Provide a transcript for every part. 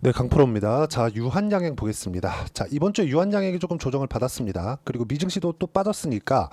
네, 강프로입니다. 자, 유한양행 보겠습니다. 자, 이번 주에 유한양행이 조금 조정을 받았습니다. 그리고 미증시도 또 빠졌으니까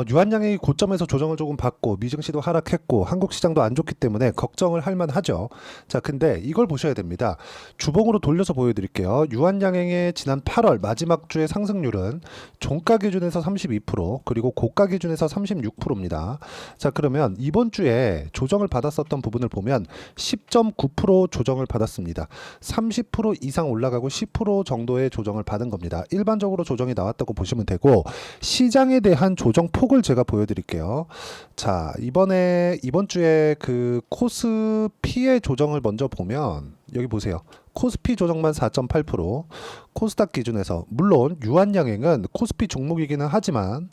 유한양행이 고점에서 조정을 조금 받고 미증시도 하락했고 한국 시장도 안 좋기 때문에 걱정을 할 만하죠. 자, 근데 이걸 보셔야 됩니다. 주봉으로 돌려서 보여드릴게요. 유한양행의 지난 8월 마지막 주의 상승률은 종가 기준에서 32% 그리고 고가 기준에서 36%입니다. 자, 그러면 이번 주에 조정을 받았었던 부분을 보면 10.9% 조정을 받았습니다. 30% 이상 올라가고 10% 정도의 조정을 받은 겁니다. 일반적으로 조정이 나왔다고 보시면 되고, 시장에 대한 조정 폭을 제가 보여드릴게요. 자, 이번 주에 그 코스피의 조정을 먼저 보면 여기 보세요. 코스피 조정만 4.8%, 코스닥 기준에서 물론 유한양행은 코스피 종목이기는 하지만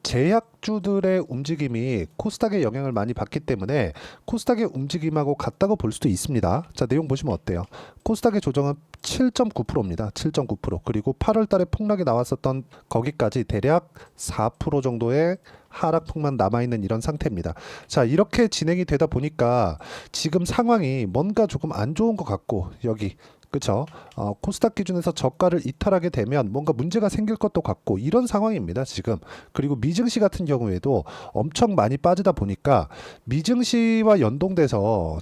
제약주들의 움직임이 코스닥에 영향을 많이 받기 때문에 코스닥의 움직임하고 같다고 볼 수도 있습니다. 자, 내용 보시면 어때요? 코스닥의 조정은 7.9%입니다. 7.9%. 그리고 8월 달에 폭락이 나왔었던 거기까지 대략 4% 정도의 하락폭만 남아있는 이런 상태입니다. 자, 이렇게 진행이 되다 보니까 지금 상황이 뭔가 조금 안 좋은 것 같고, 여기 그쵸? 코스닥 기준에서 저가를 이탈하게 되면 뭔가 문제가 생길 것도 같고 이런 상황입니다, 지금. 그리고 미증시 같은 경우에도 엄청 많이 빠지다 보니까 미증시와 연동돼서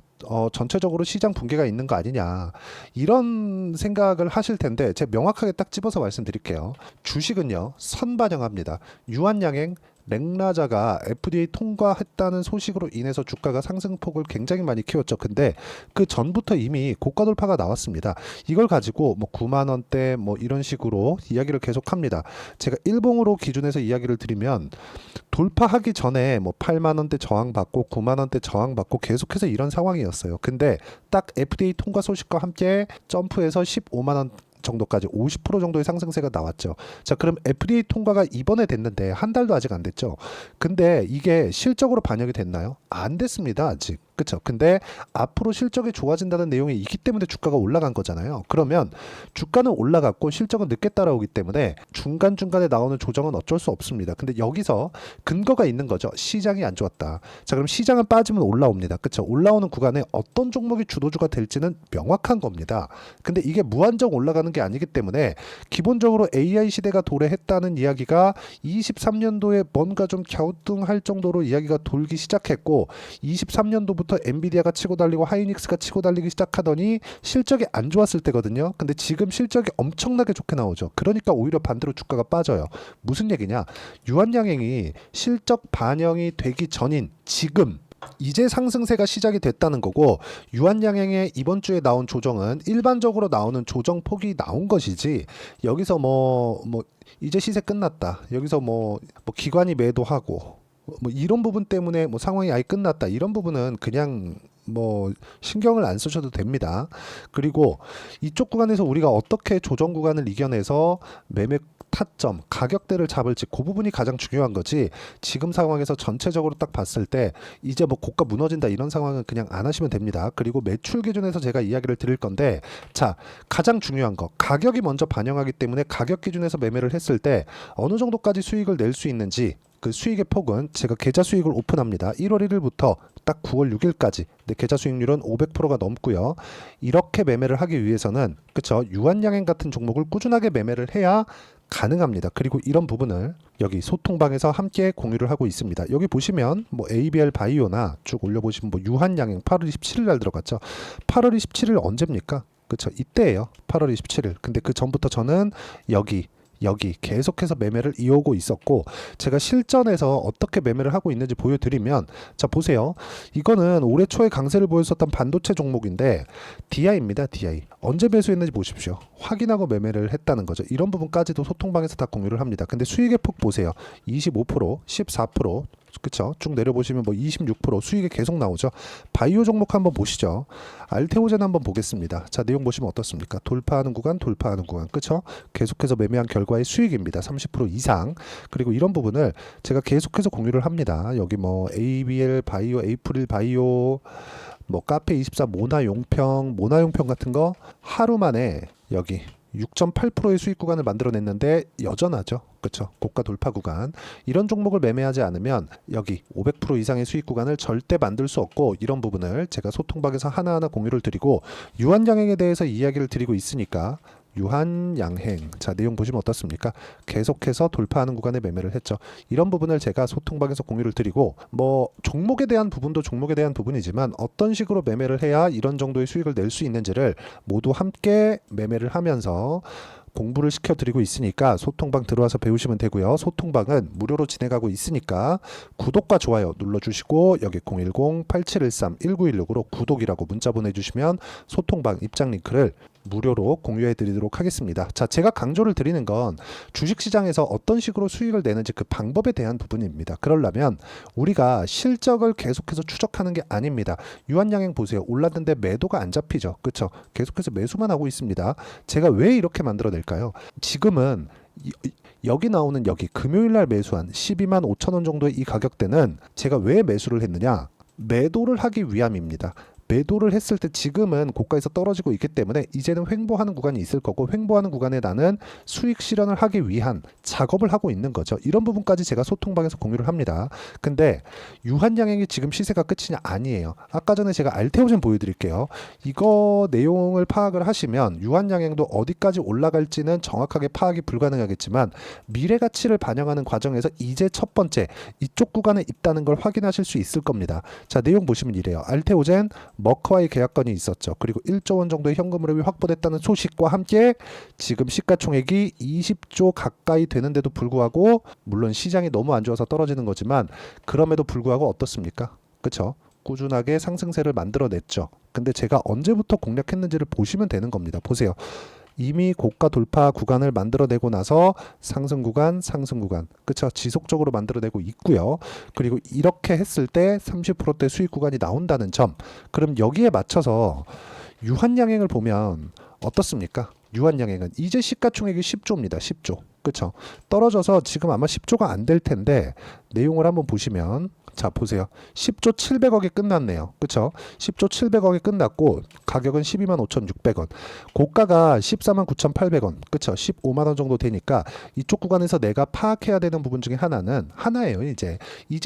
전체적으로 시장 붕괴가 있는 거 아니냐, 이런 생각을 하실 텐데 제가 명확하게 딱 집어서 말씀드릴게요. 주식은요, 선반영합니다. 유한양행 맥라자가 FDA 통과했다는 소식으로 인해서 주가가 상승폭을 굉장히 많이 키웠죠. 근데 그 전부터 이미 고가 돌파가 나왔습니다. 이걸 가지고 뭐 9만 원대 뭐 이런 식으로 이야기를 계속합니다. 제가 일봉으로 기준해서 이야기를 드리면 돌파하기 전에 뭐 8만 원대 저항받고 9만 원대 저항받고 계속해서 이런 상황이었어요. 근데 딱 FDA 통과 소식과 함께 점프해서 15만 원 정도까지 50% 정도의 상승세가 나왔죠. 자, 그럼 FDA 통과가 이번에 됐는데 한 달도 아직 안 됐죠. 근데 이게 실적으로 반영이 됐나요? 안 됐습니다, 아직. 그쵸? 근데 앞으로 실적이 좋아진다는 내용이 있기 때문에 주가가 올라간 거잖아요. 그러면 주가는 올라갔고 실적은 늦게 따라오기 때문에 중간중간에 나오는 조정은 어쩔 수 없습니다. 근데 여기서 근거가 있는 거죠. 시장이 안 좋았다. 자, 그럼 시장은 빠지면 올라옵니다. 그쵸? 올라오는 구간에 어떤 종목이 주도주가 될지는 명확한 겁니다. 근데 이게 무한정 올라가는 게 아니기 때문에 기본적으로 AI 시대가 도래했다는 이야기가 23년도에 뭔가 좀 갸우뚱할 정도로 이야기가 돌기 시작했고, 23년도부터 엔비디아가 치고 달리고 하이닉스가 치고 달리기 시작하더니 실적이 안 좋았을 때거든요. 근데 지금 실적이 엄청나게 좋게 나오죠. 그러니까 오히려 반대로 주가가 빠져요. 무슨 얘기냐? 유한양행이 실적 반영이 되기 전인 지금 이제 상승세가 시작이 됐다는 거고, 유한양행의 이번 주에 나온 조정은 일반적으로 나오는 조정 폭이 나온 것이지, 여기서 뭐 이제 시세 끝났다, 여기서 뭐 기관이 매도하고 뭐 이런 부분 때문에 뭐 상황이 아예 끝났다, 이런 부분은 그냥 뭐 신경을 안 쓰셔도 됩니다. 그리고 이쪽 구간에서 우리가 어떻게 조정 구간을 이겨내서 매매 타점, 가격대를 잡을지, 그 부분이 가장 중요한 거지. 지금 상황에서 전체적으로 딱 봤을 때 이제 뭐 고가 무너진다 이런 상황은 그냥 안 하시면 됩니다. 그리고 매출 기준에서 제가 이야기를 드릴 건데, 자, 가장 중요한 거, 가격이 먼저 반영하기 때문에 가격 기준에서 매매를 했을 때 어느 정도까지 수익을 낼 수 있는지, 그 수익의 폭은 제가 계좌 수익을 오픈합니다. 1월 1일부터 딱 9월 6일까지. 근데 계좌 수익률은 500%가 넘고요. 이렇게 매매를 하기 위해서는, 그쵸, 유한양행 같은 종목을 꾸준하게 매매를 해야 가능합니다. 그리고 이런 부분을 여기 소통방에서 함께 공유를 하고 있습니다. 여기 보시면 뭐 ABL 바이오나 쭉 올려보시면 뭐 유한양행 8월 27일 날 들어갔죠. 8월 27일 언제입니까? 그쵸, 이때예요. 8월 27일. 근데 그 전부터 저는 여기 계속해서 매매를 이어오고 있었고, 제가 실전에서 어떻게 매매를 하고 있는지 보여드리면, 자, 보세요. 이거는 올해 초에 강세를 보였었던 반도체 종목인데 DI입니다. DI 언제 매수했는지 보십시오. 확인하고 매매를 했다는 거죠. 이런 부분까지도 소통방에서 다 공유를 합니다. 근데 수익의 폭 보세요. 25%, 14%, 그쵸? 쭉 내려보시면 뭐 26% 수익이 계속 나오죠. 바이오 종목 한번 보시죠. 알테오젠 한번 보겠습니다. 자, 내용 보시면 어떻습니까? 돌파하는 구간, 그쵸? 계속해서 매매한 결과의 수익입니다. 30% 이상. 그리고 이런 부분을 제가 계속해서 공유를 합니다. 여기 뭐 ABL 바이오, 에이프릴 바이오, 뭐 카페24 모나용평 같은 거 하루 만에 여기 6.8%의 수익 구간을 만들어냈는데 여전하죠. 그렇죠. 고가 돌파 구간. 이런 종목을 매매하지 않으면 여기 500% 이상의 수익 구간을 절대 만들 수 없고, 이런 부분을 제가 소통방에서 하나하나 공유를 드리고 유한양행에 대해서 이야기를 드리고 있으니까, 유한양행, 자 내용 보시면 어떻습니까? 계속해서 돌파하는 구간에 매매를 했죠. 이런 부분을 제가 소통방에서 공유를 드리고, 뭐 종목에 대한 부분도 종목에 대한 부분이지만 어떤 식으로 매매를 해야 이런 정도의 수익을 낼 수 있는지를 모두 함께 매매를 하면서 공부를 시켜드리고 있으니까 소통방 들어와서 배우시면 되고요. 소통방은 무료로 진행하고 있으니까 구독과 좋아요 눌러주시고, 여기 010-8713-1916으로 구독이라고 문자 보내주시면 소통방 입장 링크를 무료로 공유해 드리도록 하겠습니다. 자, 제가 강조를 드리는 건 주식시장에서 어떤 식으로 수익을 내는지 그 방법에 대한 부분입니다. 그러려면 우리가 실적을 계속해서 추적하는 게 아닙니다. 유한양행 보세요. 올랐는데 매도가 안 잡히죠. 그렇죠? 계속해서 매수만 하고 있습니다. 제가 왜 이렇게 만들어낼까요? 지금은 여기 나오는 여기 금요일날 매수한 12만 5천 원 정도의 이 가격대는 제가 왜 매수를 했느냐? 매도를 하기 위함입니다. 매도를 했을 때 지금은 고가에서 떨어지고 있기 때문에 이제는 횡보하는 구간이 있을 거고, 횡보하는 구간에 나는 수익 실현을 하기 위한 작업을 하고 있는 거죠. 이런 부분까지 제가 소통방에서 공유를 합니다. 근데 유한양행이 지금 시세가 끝이냐? 아니에요. 아까 전에 제가 알테오젠 보여드릴게요. 이거 내용을 파악을 하시면 유한양행도 어디까지 올라갈지는 정확하게 파악이 불가능하겠지만 미래 가치를 반영하는 과정에서 이제 첫 번째 이쪽 구간에 있다는 걸 확인하실 수 있을 겁니다. 자, 내용 보시면 이래요. 알테오젠 머크와의 계약건이 있었죠. 그리고 1조 원 정도의 현금 흐름이 확보됐다는 소식과 함께 지금 시가총액이 20조 가까이 되는데도 불구하고, 물론 시장이 너무 안 좋아서 떨어지는 거지만 그럼에도 불구하고 어떻습니까? 그렇죠? 꾸준하게 상승세를 만들어냈죠. 근데 제가 언제부터 공략했는지를 보시면 되는 겁니다. 보세요. 이미 고가 돌파 구간을 만들어내고 나서 상승 구간, 그쵸? 지속적으로 만들어내고 있고요. 그리고 이렇게 했을 때 30%대 수익 구간이 나온다는 점. 그럼 여기에 맞춰서 유한양행을 보면 어떻습니까? 유한양행은 이제 시가총액이 10조입니다. 10조. 그쵸? 떨어져서 지금 아마 10조가 안 될 텐데, 내용을 한번 보시면, 자 보세요. 10조 700억이 끝났네요. 그쵸? 10조 700억이 끝났고 가격은 12만 5,600원. 고가가 14만 9,800원. 그쵸? 15만 원 정도 되니까 이쪽 구간에서 내가 파악해야 되는 부분 중에 하나예요. 이제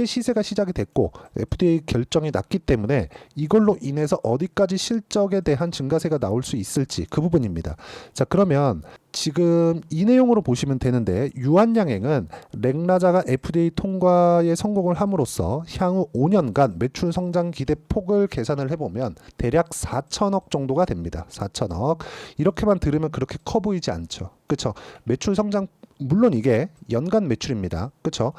시세가 시작이 됐고 FDA 결정이 났기 때문에 이걸로 인해서 어디까지 실적에 대한 증가세가 나올 수 있을지, 그 부분입니다. 자, 그러면 지금 이 내용으로 보시면 되는데, 유한양행은 렉나자가 FDA 통과에 성공을 함으로써 향후 5년간 매출 성장 기대 폭을 계산을 해보면 대략 4천억 정도가 됩니다. 4천억. 이렇게만 들으면 그렇게 커 보이지 않죠. 그렇죠? 매출 성장, 물론 이게 연간 매출입니다. 그렇죠?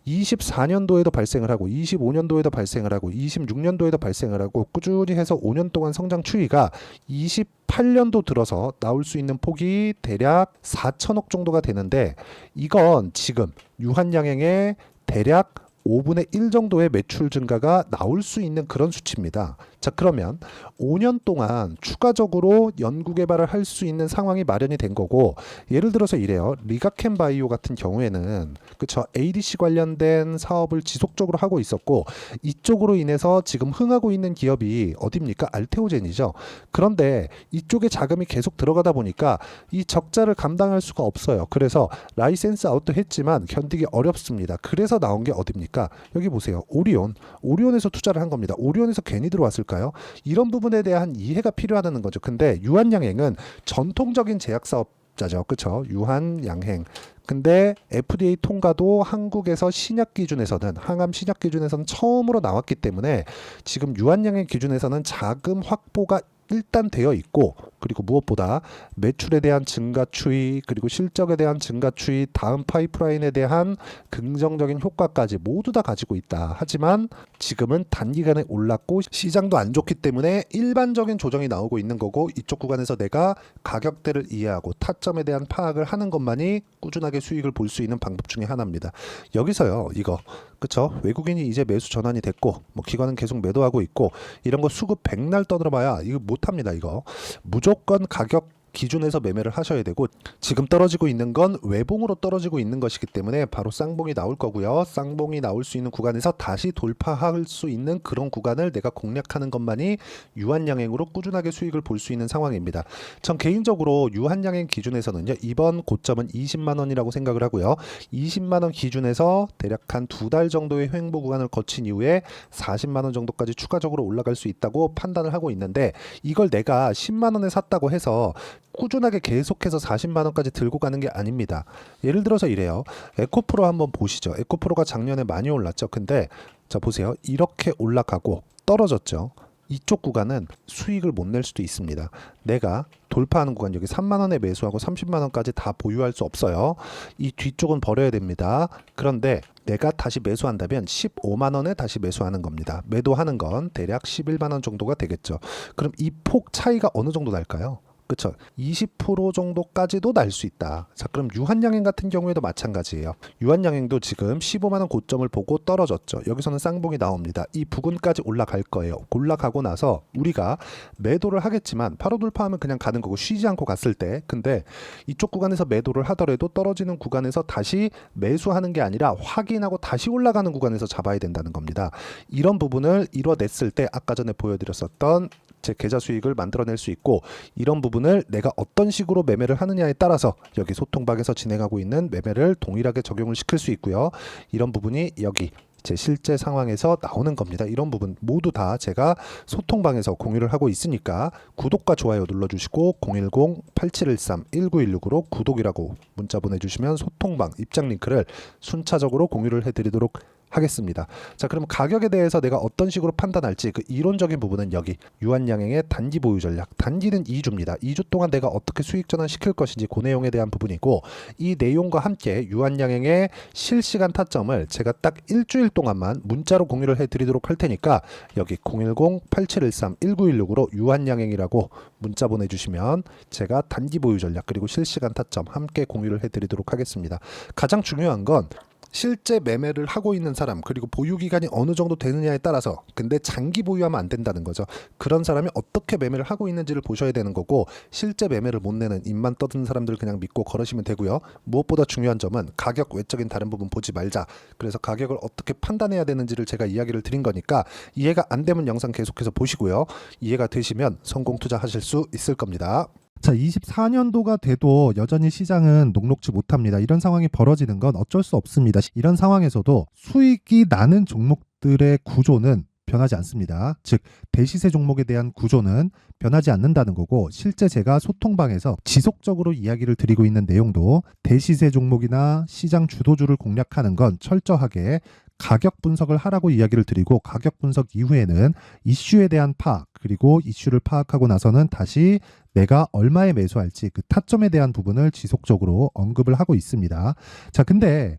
24년도에도 발생을 하고 25년도에도 발생을 하고 26년도에도 발생을 하고 꾸준히 해서 5년 동안 성장 추이가 28년도 들어서 나올 수 있는 폭이 대략 4천억 정도가 되는데, 이건 지금 유한양행의 대략 5분의 1 정도의 매출 증가가 나올 수 있는 그런 수치입니다. 자, 그러면 5년 동안 추가적으로 연구 개발을 할 수 있는 상황이 마련이 된 거고, 예를 들어서 이래요. 리가켄 바이오 같은 경우에는 그쵸, ADC 관련된 사업을 지속적으로 하고 있었고, 이쪽으로 인해서 지금 흥하고 있는 기업이 어디입니까? 알테오젠이죠. 그런데 이쪽에 자금이 계속 들어가다 보니까 이 적자를 감당할 수가 없어요. 그래서 라이센스 아웃도 했지만 견디기 어렵습니다. 그래서 나온 게 어디입니까? 여기 보세요. 오리온에서 투자를 한 겁니다. 오리온에서 괜히 들어왔을까요? 이런 부분에 대한 이해가 필요하다는 거죠. 근데 유한양행은 전통적인 제약사업자죠. 그렇죠? 유한양행. 근데 FDA 통과도 한국에서 신약 기준에서는, 항암 신약 기준에서는 처음으로 나왔기 때문에 지금 유한양행 기준에서는 자금 확보가 일단 되어 있고, 그리고 무엇보다 매출에 대한 증가 추이, 그리고 실적에 대한 증가 추이, 다음 파이프라인에 대한 긍정적인 효과까지 모두 다 가지고 있다. 하지만 지금은 단기간에 올랐고 시장도 안 좋기 때문에 일반적인 조정이 나오고 있는 거고, 이쪽 구간에서 내가 가격대를 이해하고 타점에 대한 파악을 하는 것만이 꾸준하게 수익을 볼 수 있는 방법 중에 하나입니다. 여기서요, 이거 그쵸? 외국인이 이제 매수 전환이 됐고, 뭐 기관은 계속 매도하고 있고, 이런 거 수급 백날 떠들어봐야 이거 못합니다. 이거 무조건 가격 기준에서 매매를 하셔야 되고, 지금 떨어지고 있는 건 외봉으로 떨어지고 있는 것이기 때문에 바로 쌍봉이 나올 거고요. 쌍봉이 나올 수 있는 구간에서 다시 돌파할 수 있는 그런 구간을 내가 공략하는 것만이 유한양행으로 꾸준하게 수익을 볼 수 있는 상황입니다. 전 개인적으로 유한양행 기준에서는요, 이번 고점은 20만 원이라고 생각을 하고요. 20만 원 기준에서 대략 한 2달 정도의 횡보 구간을 거친 이후에 40만 원 정도까지 추가적으로 올라갈 수 있다고 판단을 하고 있는데, 이걸 내가 10만 원에 샀다고 해서 꾸준하게 계속해서 40만 원까지 들고 가는 게 아닙니다. 예를 들어서 이래요. 에코프로 한번 보시죠. 에코프로가 작년에 많이 올랐죠. 근데 자 보세요. 이렇게 올라가고 떨어졌죠. 이쪽 구간은 수익을 못 낼 수도 있습니다. 내가 돌파하는 구간, 여기 3만 원에 매수하고 30만 원까지 다 보유할 수 없어요. 이 뒤쪽은 버려야 됩니다. 그런데 내가 다시 매수한다면 15만 원에 다시 매수하는 겁니다. 매도하는 건 대략 11만 원 정도가 되겠죠. 그럼 이 폭 차이가 어느 정도 날까요? 그쵸? 20% 정도까지도 날 수 있다. 자, 그럼 유한양행 같은 경우에도 마찬가지예요. 유한양행도 지금 15만 원 고점을 보고 떨어졌죠. 여기서는 쌍봉이 나옵니다. 이 부근까지 올라갈 거예요. 올라가고 나서 우리가 매도를 하겠지만 바로 돌파하면 그냥 가는 거고, 쉬지 않고 갔을 때. 근데 이쪽 구간에서 매도를 하더라도 떨어지는 구간에서 다시 매수하는 게 아니라 확인하고 다시 올라가는 구간에서 잡아야 된다는 겁니다. 이런 부분을 이뤄냈을 때 아까 전에 보여드렸었던 제 계좌 수익을 만들어낼 수 있고, 이런 부분을 내가 어떤 식으로 매매를 하느냐에 따라서 여기 소통방에서 진행하고 있는 매매를 동일하게 적용을 시킬 수 있고요. 이런 부분이 여기 제 실제 상황에서 나오는 겁니다. 이런 부분 모두 다 제가 소통방에서 공유를 하고 있으니까 구독과 좋아요 눌러주시고 010-8713-1916으로 구독이라고 문자 보내주시면 소통방 입장 링크를 순차적으로 공유를 해드리도록 하겠습니다. 자, 그럼 가격에 대해서 내가 어떤 식으로 판단할지 그 이론적인 부분은 여기 유한양행의 단기 보유 전략, 단기는 2주입니다. 2주 동안 내가 어떻게 수익 전환 시킬 것인지 그 내용에 대한 부분이고, 이 내용과 함께 유한양행의 실시간 타점을 제가 딱 일주일 동안만 문자로 공유를 해드리도록 할 테니까 여기 010-8713-1916으로 유한양행이라고 문자 보내주시면 제가 단기 보유 전략 그리고 실시간 타점 함께 공유를 해드리도록 하겠습니다. 가장 중요한 건 실제 매매를 하고 있는 사람, 그리고 보유 기간이 어느 정도 되느냐에 따라서, 근데 장기 보유하면 안 된다는 거죠. 그런 사람이 어떻게 매매를 하고 있는지를 보셔야 되는 거고, 실제 매매를 못 내는 입만 떠드는 사람들 그냥 믿고 걸으시면 되고요. 무엇보다 중요한 점은 가격 외적인 다른 부분 보지 말자. 그래서 가격을 어떻게 판단해야 되는지를 제가 이야기를 드린 거니까 이해가 안 되면 영상 계속해서 보시고요. 이해가 되시면 성공 투자하실 수 있을 겁니다. 자, 24년도가 돼도 여전히 시장은 녹록지 못합니다. 이런 상황이 벌어지는 건 어쩔 수 없습니다. 이런 상황에서도 수익이 나는 종목들의 구조는 변하지 않습니다. 즉, 대시세 종목에 대한 구조는 변하지 않는다는 거고, 실제 제가 소통방에서 지속적으로 이야기를 드리고 있는 내용도 대시세 종목이나 시장 주도주를 공략하는 건 철저하게 가격 분석을 하라고 이야기를 드리고, 가격 분석 이후에는 이슈에 대한 파악, 그리고 이슈를 파악하고 나서는 다시 내가 얼마에 매수할지 그 타점에 대한 부분을 지속적으로 언급을 하고 있습니다. 자, 근데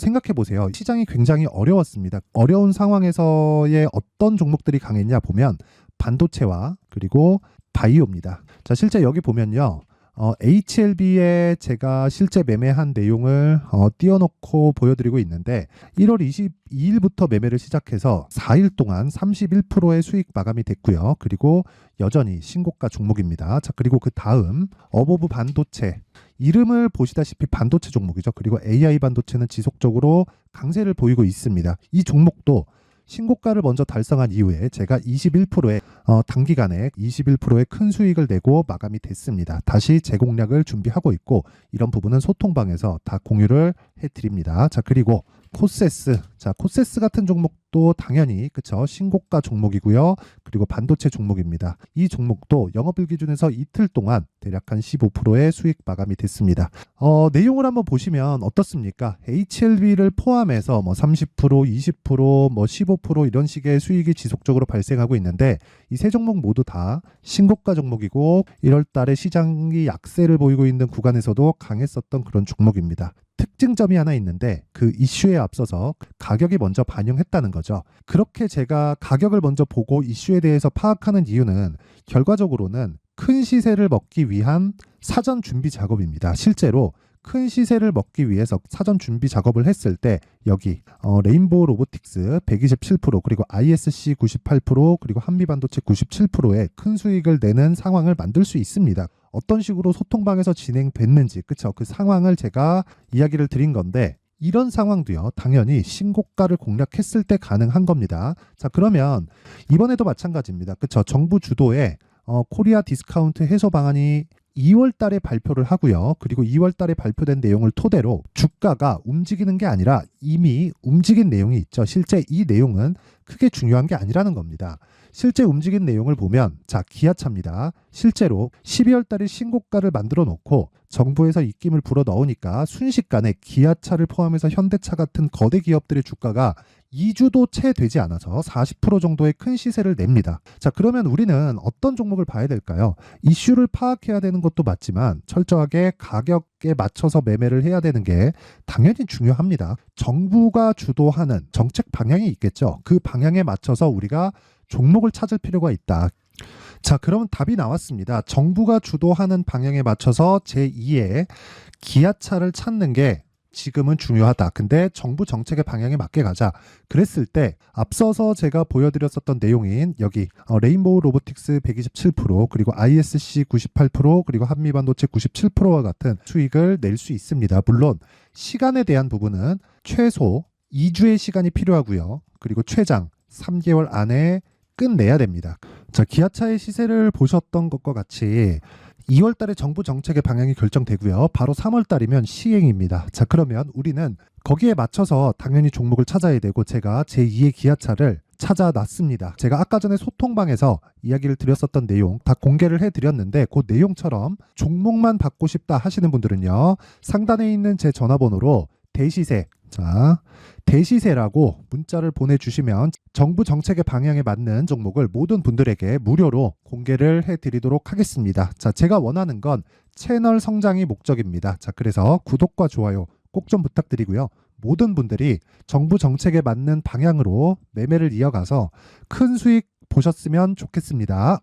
생각해 보세요. 시장이 굉장히 어려웠습니다. 어려운 상황에서의 어떤 종목들이 강했냐 보면 반도체와 그리고 바이오입니다. 자, 실제 여기 보면요. HLB에 제가 실제 매매한 내용을 띄워놓고 보여드리고 있는데, 1월 22일부터 매매를 시작해서 4일 동안 31%의 수익 마감이 됐고요. 그리고 여전히 신고가 종목입니다. 자, 그리고 그 다음 어보브 반도체, 이름을 보시다시피 반도체 종목이죠. 그리고 AI 반도체는 지속적으로 강세를 보이고 있습니다. 이 종목도 신고가를 먼저 달성한 이후에 제가 21%의 단기간에 21%의 큰 수익을 내고 마감이 됐습니다. 다시 재공략을 준비하고 있고, 이런 부분은 소통방에서 다 공유를 해드립니다. 자, 그리고 코세스, 자, 코세스 같은 종목도 당연히 그쵸, 신고가 종목이고요. 그리고 반도체 종목입니다. 이 종목도 영업일 기준에서 이틀 동안 대략 한 15%의 수익 마감이 됐습니다. 내용을 한번 보시면 어떻습니까? HLB를 포함해서 뭐 30%, 20%, 뭐 15% 이런 식의 수익이 지속적으로 발생하고 있는데, 이 세 종목 모두 다 신고가 종목이고 1월 달에 시장이 약세를 보이고 있는 구간에서도 강했었던 그런 종목입니다. 특징점이 하나 있는데, 그 이슈에 앞서서 가격이 먼저 반영했다는 거죠. 그렇게 제가 가격을 먼저 보고 이슈에 대해서 파악하는 이유는 결과적으로는 큰 시세를 먹기 위한 사전 준비 작업입니다. 실제로 큰 시세를 먹기 위해서 사전 준비 작업을 했을 때 여기 레인보우 로보틱스 127%, 그리고 ISC 98%, 그리고 한미반도체 97%의 큰 수익을 내는 상황을 만들 수 있습니다. 어떤 식으로 소통방에서 진행됐는지, 그쵸? 그 상황을 제가 이야기를 드린 건데, 이런 상황도요, 당연히 신고가를 공략했을 때 가능한 겁니다. 자, 그러면 이번에도 마찬가지입니다. 그쵸? 정부 주도의 코리아 디스카운트 해소 방안이 2월 달에 발표를 하고요. 그리고 2월 달에 발표된 내용을 토대로 주가가 움직이는 게 아니라 이미 움직인 내용이 있죠. 실제 이 내용은 크게 중요한 게 아니라는 겁니다. 실제 움직인 내용을 보면, 자, 기아차입니다. 실제로 12월 달에 신고가를 만들어 놓고 정부에서 입김을 불어 넣으니까 순식간에 기아차를 포함해서 현대차 같은 거대 기업들의 주가가 2주도 채 되지 않아서 40% 정도의 큰 시세를 냅니다. 자, 그러면 우리는 어떤 종목을 봐야 될까요? 이슈를 파악해야 되는 것도 맞지만 철저하게 가격에 맞춰서 매매를 해야 되는 게 당연히 중요합니다. 정부가 주도하는 정책 방향이 있겠죠. 그 방향에 맞춰서 우리가 종목을 찾을 필요가 있다. 자, 그러면 답이 나왔습니다. 정부가 주도하는 방향에 맞춰서 제2의 기아차를 찾는 게 지금은 중요하다. 근데 정부 정책의 방향에 맞게 가자. 그랬을 때 앞서서 제가 보여드렸었던 내용인 여기 레인보우 로보틱스 127% 그리고 ISC 98% 그리고 한미반도체 97%와 같은 수익을 낼 수 있습니다. 물론 시간에 대한 부분은 최소 2주의 시간이 필요하고요. 그리고 최장 3개월 안에 끝내야 됩니다. 자, 기아차의 시세를 보셨던 것과 같이 2월 달에 정부 정책의 방향이 결정되고요. 바로 3월 달이면 시행입니다. 자, 그러면 우리는 거기에 맞춰서 당연히 종목을 찾아야 되고 제가 제2의 기아차를 찾아놨습니다. 제가 아까 전에 소통방에서 이야기를 드렸었던 내용 다 공개를 해드렸는데 그 내용처럼 종목만 받고 싶다 하시는 분들은요. 상단에 있는 제 전화번호로 대시세, 자, 대시세라고 문자를 보내주시면 정부 정책의 방향에 맞는 종목을 모든 분들에게 무료로 공개를 해드리도록 하겠습니다. 자, 제가 원하는 건 채널 성장이 목적입니다. 자, 그래서 구독과 좋아요 꼭 좀 부탁드리고요. 모든 분들이 정부 정책에 맞는 방향으로 매매를 이어가서 큰 수익 보셨으면 좋겠습니다.